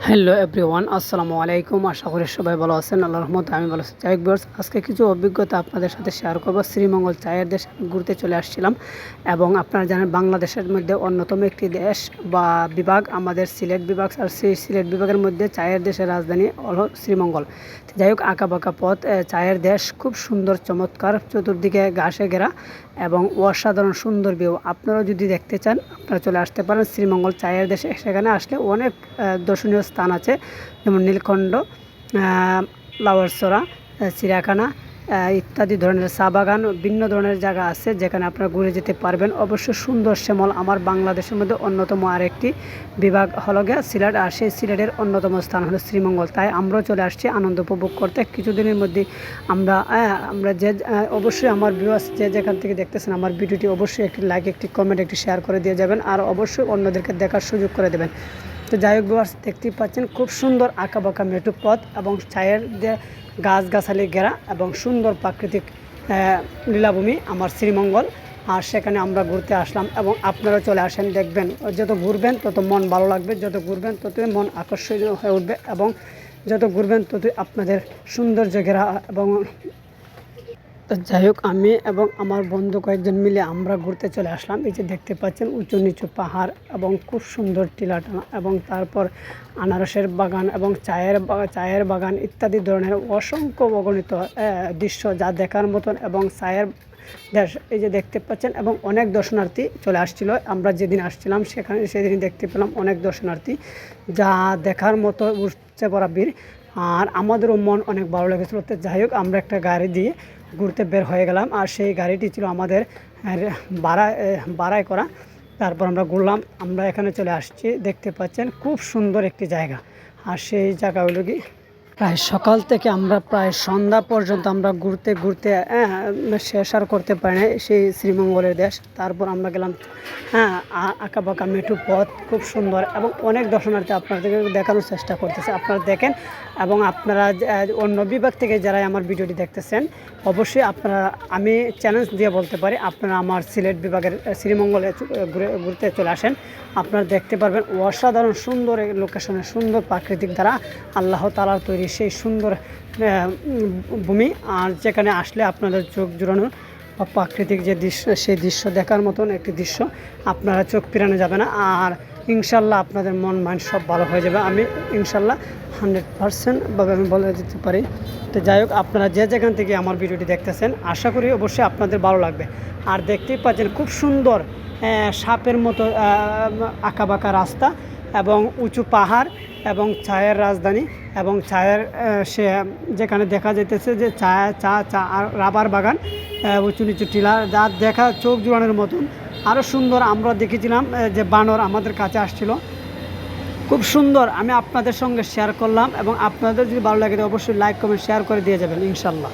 Hello everyone, আসসালামু আলাইকুম। আশা করি সবাই ভালো আছেন। আল্লাহর রহমতে আমি ভালো আছি। যাই হোক, আজকে কিছু অভিজ্ঞতা আপনাদের সাথে শেয়ার করব। শ্রীমঙ্গল চায়ের দেশে ঘুরতে চলে আসছিলাম এবং আপনারা জানেন বাংলাদেশের মধ্যে অন্যতম একটি দেশ বা বিভাগ আমাদের সিলেট বিভাগ। আর সেই সিলেট বিভাগের মধ্যে চায়ের দেশের রাজধানী হলো শ্রীমঙ্গল। যাই হোক, আঁকাবাঁকা পথ, চায়ের দেশ, খুব সুন্দর চমৎকার, চতুর্দিকে ঘাসে ঘেরা এবং অসাধারণ সুন্দর ভিউ। আপনারাও যদি দেখতে চান আপনারা চলে আসতে পারেন শ্রীমঙ্গল চায়ের দেশে। সেখানে আসলে অনেক দর্শনীয় স্থান আছে, যেমন নীলকণ্ঠ, লাউয়ারছড়া, চিড়িয়াখানা ইত্যাদি ধরনের চা বাগান, ভিন্ন ধরনের জায়গা আছে যেখানে আপনারা ঘুরে যেতে পারবেন। অবশ্য সুন্দর শ্যামল আমার বাংলাদেশের মধ্যে অন্যতম আরেকটি বিভাগ হলো গিয়ে সিলেট, আর সেই সিলেটের অন্যতম স্থান হলো শ্রীমঙ্গল। তাই আমরাও চলে আসছি আনন্দ উপভোগ করতে। কিছুদিনের মধ্যে আমরা যে অবশ্যই আমার ভিউয়ার্স যে যেখান থেকে দেখতেছেন আমার ভিডিওটি, অবশ্যই একটি লাইক, একটি কমেন্ট, একটি শেয়ার করে দিয়ে যাবেন, আর অবশ্যই অন্যদেরকে দেখার সুযোগ করে দেবেন। তো যাই হোক ভিউয়ার্স, দেখতেই পাচ্ছেন খুব সুন্দর আঁকাবাঁকা মেঠো পথ এবং চায়ের যে গাছগাছালি ঘেরা এবং সুন্দর প্রাকৃতিক লীলাভূমি আমার শ্রীমঙ্গল। আর সেখানে আমরা ঘুরতে আসলাম এবং আপনারা চলে আসেন, দেখবেন যত ঘুরবেন তত মন ভালো লাগবে, যত ঘুরবেন ততই মন আকর্ষণীয় হয়ে উঠবে এবং যত ঘুরবেন ততই আপনাদের সৌন্দর্য ঘেরা। এবং তো যাই হোক, আমি এবং আমার বন্ধু কয়েকজন মিলে আমরা ঘুরতে চলে আসলাম। এই যে দেখতে পাচ্ছেন উঁচু নিচু পাহাড় এবং খুব সুন্দর টিলাটানা এবং তারপর আনারসের বাগান এবং চায়ের বাগান ইত্যাদি ধরনের অসংখ্য অগণিত দৃশ্য যা দেখার মতন এবং চায়ের দেশ এই যে দেখতে পাচ্ছেন। এবং অনেক দর্শনার্থী চলে আসছিল, আমরা যেদিন আসছিলাম সেদিন দেখতে পেলাম অনেক দর্শনার্থী, যা দেখার মতো উঠছে পড়া ভিড়। আর আমাদেরও মন অনেক ভালো লেগেছিলো। তো যাই হোক, আমরা একটা গাড়ি দিয়ে ঘুরতে বের হয়ে গেলাম, আর সেই গাড়িটি ছিল আমাদের ভাড়ায় করা। তারপর আমরা ঘুরলাম, আমরা এখানে চলে আসছি, দেখতে পাচ্ছেন খুব সুন্দর একটি জায়গা। আর সেই জায়গা হলো কি, প্রায় সকাল থেকে আমরা প্রায় সন্ধ্যা পর্যন্ত আমরা ঘুরতে ঘুরতে শেষ আর করতে পারি না সেই শ্রীমঙ্গলের দেশ। তারপর আমরা গেলাম আঁকাবাঁকা মেঠো পথ, খুব সুন্দর এবং অনেক দর্শনার্থী আপনাদেরকে দেখানোর চেষ্টা করতেছে, আপনারা দেখেন। এবং আপনারা অন্য বিভাগ থেকে যারা আমার ভিডিওটি দেখতেছেন, অবশ্যই আপনারা, আমি চ্যালেঞ্জ দিয়ে বলতে পারি, আপনারা আমার সিলেট বিভাগের শ্রীমঙ্গলে ঘুরতে চলে আসেন। আপনারা দেখতে পারবেন অসাধারণ সুন্দর লোকেশনে, সুন্দর প্রাকৃতিক দ্বারা আল্লাহ তাআলার তৈরি সেই সুন্দর ভূমি। আর যেখানে আসলে আপনাদের চোখ জুড়ানোর বা প্রাকৃতিক যে দৃশ্য, সেই দৃশ্য দেখার মতন একটি দৃশ্য, আপনারা চোখ ফিরানো যাবে না। আর ইনশাল্লাহ আপনাদের মন মাইন্ড সব ভালো হয়ে যাবে, আমি ইনশাল্লাহ 100% ভাবে আমি বলে দিতে পারি। তো যাই হোক, আপনারা যে যেখান থেকে আমার ভিডিওটি দেখতেছেন, আশা করি অবশ্যই আপনাদের ভালো লাগবে। আর দেখতেই পাচ্ছেন খুব সুন্দর সাপের মতো আঁকাবাঁকা রাস্তা এবং উঁচু পাহাড় এবং চায়ের রাজধানী এবং চায়ের সে যেখানে দেখা যেতেছে যে চা আর রাবার বাগান, উঁচু নিচু টিলা, যা দেখা চোখ জুড়ানোর মতন। আরও সুন্দর আমরা দেখেছিলাম যে বানর আমাদের কাছে আসছিল, খুব সুন্দর। আমি আপনাদের সঙ্গে শেয়ার করলাম এবং আপনাদের যদি ভালো লাগে অবশ্যই লাইক কমেন্ট শেয়ার করে দিয়ে যাবেন ইনশাল্লাহ।